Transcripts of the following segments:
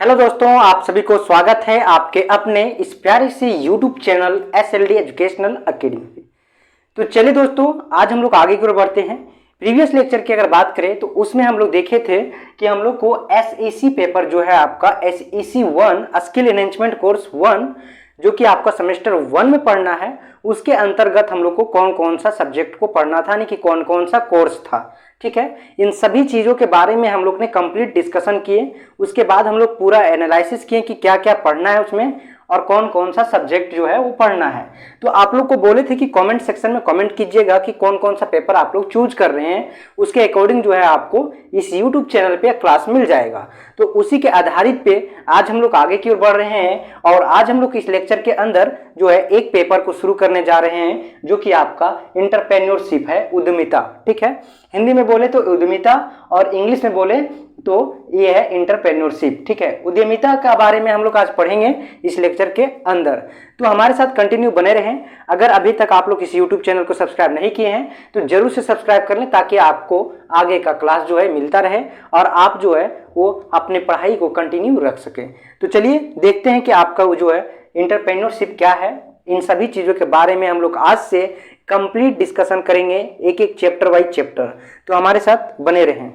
Hello दोस्तों, आप सभी को स्वागत है आपके अपने इस प्यारे से YouTube channel SLD educational academy पे। तो चलिए दोस्तों, आज हम लोग आगे की ओर बढ़ते हैं। प्रीवियस लेक्चर की अगर बात करें तो उसमें हम लोग देखे थे कि हम लोग को SEC पेपर जो है आपका SEC 1 स्किल एनहेंसमेंट कोर्स 1 जो कि आपका सेमेस्टर 1 में पढ़ना है, उसके अंतर्गत हम लोग को कौन कौन सा सब्जेक्ट को पढ़ना था, यानी कि कौन कौन सा कोर्स था। ठीक है, इन सभी चीज़ों के बारे में हम लोग ने कंप्लीट डिस्कशन किए। उसके बाद हम लोग पूरा एनालिसिस किए कि क्या क्या पढ़ना है उसमें और कौन कौन सा सब्जेक्ट जो है वो पढ़ना है। तो आप लोग को बोले थे कि कमेंट सेक्शन में कमेंट कीजिएगा कि कौन कौन सा पेपर आप लोग चूज कर रहे हैं, उसके अकॉर्डिंग जो है आपको इस यूट्यूब चैनल पे क्लास मिल जाएगा। तो उसी के आधारित पे आज हम लोग आगे की ओर बढ़ रहे हैं और आज हम लोग इस लेक्चर के अंदर जो है एक पेपर को शुरू करने जा रहे हैं जो कि आपका एंटरप्रेन्योरशिप है, उद्यमिता। ठीक है, हिंदी में बोले तो उद्यमिता और इंग्लिश में बोले तो ये है एंटरप्रेन्योरशिप। ठीक है, उद्यमिता का बारे में हम लोग आज पढ़ेंगे इस लेक्चर के अंदर। तो हमारे साथ कंटिन्यू बने रहें। अगर अभी तक आप लोग इस यूट्यूब चैनल को सब्सक्राइब नहीं किए हैं तो जरूर से सब्सक्राइब कर लें ताकि आपको आगे का क्लास जो है मिलता रहे और आप जो है वो अपने पढ़ाई को कंटिन्यू रख सकें। तो चलिए देखते हैं कि आपका वो जो है एंटरप्रेन्योरशिप क्या है। इन सभी चीज़ों के बारे में हम लोग आज से कंप्लीट डिस्कशन करेंगे, एक एक चैप्टर वाइज चैप्टर। तो हमारे साथ बने रहें।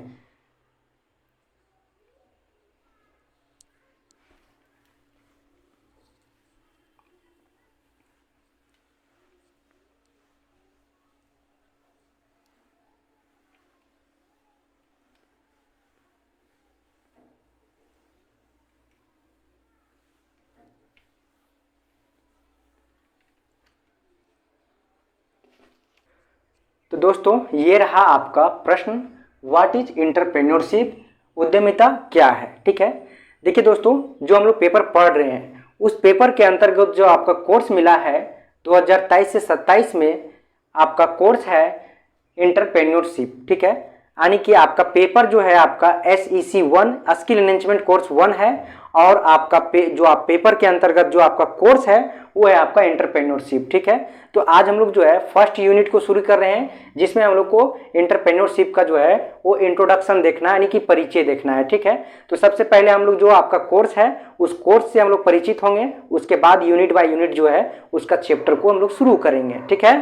तो दोस्तों, ये रहा आपका प्रश्न, व्हाट इज एंटरप्रेन्योरशिप, उद्यमिता क्या है। ठीक है, देखिए दोस्तों, जो हम लोग पेपर पढ़ रहे हैं उस पेपर के अंतर्गत जो आपका कोर्स मिला है 2023 से 27 में आपका कोर्स है एंटरप्रेन्योरशिप। ठीक है, यानी कि आपका पेपर जो है आपका SEC 1 स्किल एनहेंसमेंट कोर्स 1 है और आपका जो आप पेपर के अंतर्गत जो आपका कोर्स है वो है आपका एंटरप्रेन्योरशिप। ठीक है, तो आज हम लोग जो है फर्स्ट यूनिट को शुरू कर रहे हैं जिसमें हम लोग को एंटरप्रेन्योरशिप का जो है वो इंट्रोडक्शन देखना है, यानी कि परिचय देखना है। ठीक है, तो सबसे पहले हम लोग जो आपका कोर्स है उस कोर्स से हम लोग परिचित होंगे, उसके बाद यूनिट बाय यूनिट जो है उसका चैप्टर को हम लोग शुरू करेंगे। ठीक है,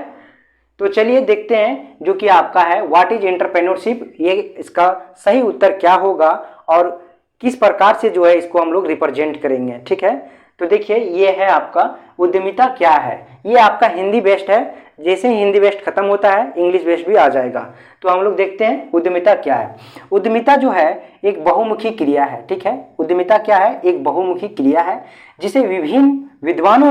तो चलिए देखते हैं जो कि आपका है व्हाट इज एंटरप्रेन्योरशिप, ये इसका सही उत्तर क्या होगा और किस प्रकार से जो है इसको हम लोग रिप्रेजेंट करेंगे। ठीक है, तो देखिए ये है आपका उद्यमिता क्या है। ये आपका हिंदी बेस्ड है, जैसे ही हिंदी बेस्ड खत्म होता है इंग्लिश बेस्ड भी आ जाएगा। तो हम लोग देखते हैं उद्यमिता क्या है। उद्यमिता जो है एक बहुमुखी क्रिया है। ठीक है, उद्यमिता क्या है, एक बहुमुखी क्रिया है जिसे विभिन्न विद्वानों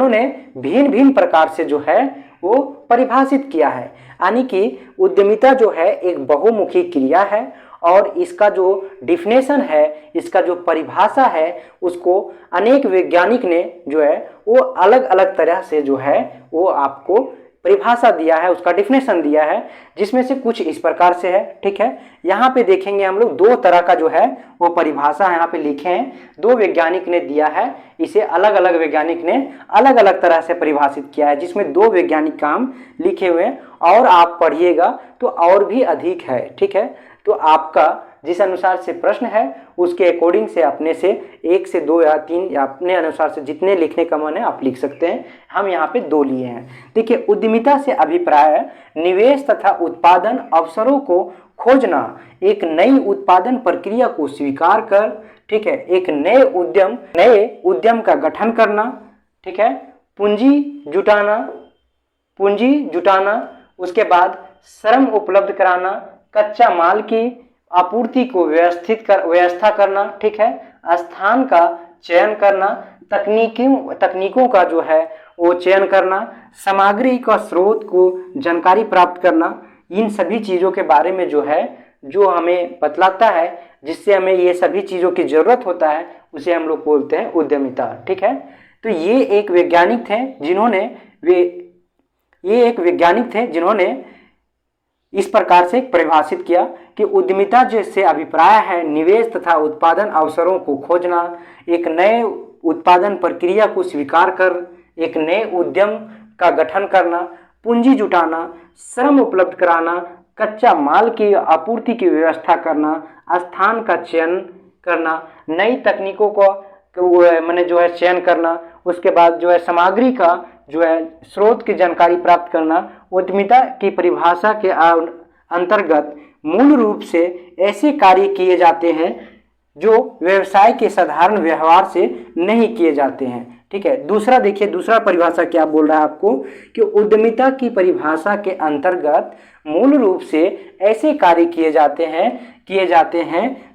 ने भिन्न भिन्न प्रकार से जो है वो परिभाषित किया है। यानी कि उद्यमिता जो है एक बहुमुखी क्रिया है और इसका जो डिफिनेशन है, इसका जो परिभाषा है, उसको अनेक वैज्ञानिक ने जो है वो अलग अलग तरह से जो है वो आपको परिभाषा दिया है, उसका डिफिनेशन दिया है, जिसमें से कुछ इस प्रकार से है। ठीक है, यहाँ पे देखेंगे हम लोग दो तरह का जो है वो परिभाषा यहाँ पे लिखे हैं, दो वैज्ञानिक ने दिया है, इसे अलग अलग वैज्ञानिक ने अलग अलग तरह से परिभाषित किया है, जिसमें दो वैज्ञानिक काम लिखे हुए हैं और आप पढ़िएगा तो और भी अधिक है। ठीक है, तो आपका जिस अनुसार से प्रश्न है उसके अकॉर्डिंग से अपने से 1 से 2 या 3 या अपने अनुसार से जितने लिखने का मन है आप लिख सकते हैं। हम यहाँ पे 2 लिए हैं। देखिए, उद्यमिता से अभिप्राय निवेश तथा उत्पादन अवसरों को खोजना, एक नई उत्पादन प्रक्रिया को स्वीकार कर, ठीक है, एक नए उद्यम का गठन करना, ठीक है, पूंजी जुटाना, उसके बाद श्रम उपलब्ध कराना, कच्चा माल की आपूर्ति को व्यवस्था करना, ठीक है, स्थान का चयन करना, तकनीकों का जो है वो चयन करना, सामग्री का स्रोत को जानकारी प्राप्त करना। इन सभी चीज़ों के बारे में जो है जो हमें बतलाता है, जिससे हमें ये सभी चीज़ों की ज़रूरत होता है, उसे हम लोग बोलते हैं उद्यमिता। ठीक है, तो ये एक वैज्ञानिक थे जिन्होंने इस प्रकार से परिभाषित किया कि उद्यमिता जिससे अभिप्राय है निवेश तथा उत्पादन अवसरों को खोजना, एक नए उत्पादन प्रक्रिया को स्वीकार कर, एक नए उद्यम का गठन करना, पूंजी जुटाना, श्रम उपलब्ध कराना, कच्चा माल की आपूर्ति की व्यवस्था करना, स्थान का चयन करना, नई तकनीकों को मैंने जो है चयन करना, उसके बाद जो है सामग्री का जो है स्रोत की जानकारी प्राप्त करना। उद्यमिता की परिभाषा के अंतर्गत मूल रूप से ऐसे कार्य किए जाते हैं जो व्यवसाय के साधारण व्यवहार से नहीं किए जाते हैं। ठीक है, दूसरा देखिए, दूसरा परिभाषा क्या बोल रहा है आपको कि उद्यमिता की परिभाषा के अंतर्गत मूल रूप से ऐसे कार्य किए जाते हैं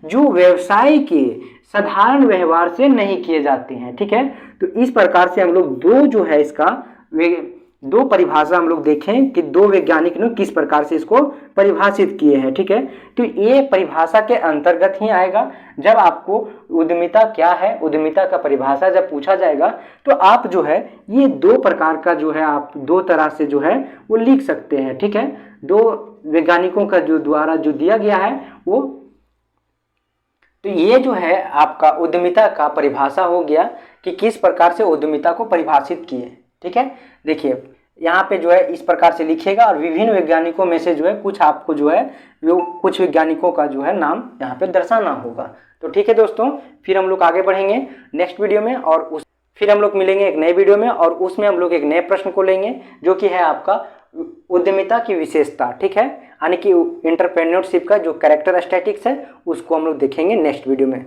जो व्यवसाय के साधारण व्यवहार से नहीं किए जाते हैं। ठीक है, तो इस प्रकार से हम लोग दो जो है इसका दो परिभाषा हम लोग देखें कि दो वैज्ञानिक ने किस प्रकार से इसको परिभाषित किए हैं। ठीक है, तो ये परिभाषा के अंतर्गत ही आएगा। जब आपको उद्यमिता क्या है, उद्यमिता का परिभाषा जब पूछा जाएगा तो आप जो है ये दो प्रकार का जो है आप दो तरह से जो है वो लिख सकते हैं। ठीक है, दो वैज्ञानिकों का जो द्वारा जो दिया गया है वो, तो ये जो है आपका उद्यमिता का परिभाषा हो गया कि किस प्रकार से उद्यमिता को परिभाषित किए। ठीक है, देखिए यहाँ पे जो है इस प्रकार से लिखिएगा और विभिन्न वैज्ञानिकों में से जो है कुछ आपको जो है वो कुछ वैज्ञानिकों का जो है नाम यहाँ पे दर्शाना होगा। तो ठीक है दोस्तों, फिर हम लोग आगे बढ़ेंगे नेक्स्ट वीडियो में और फिर हम लोग मिलेंगे एक नए वीडियो में और उसमें हम लोग एक नए प्रश्न को लेंगे जो कि है आपका उद्यमिता की विशेषता। ठीक है, यानी कि एंटरप्रेन्योरशिप का जो कैरेक्टरिस्टिक्स है उसको हम लोग देखेंगे नेक्स्ट वीडियो में।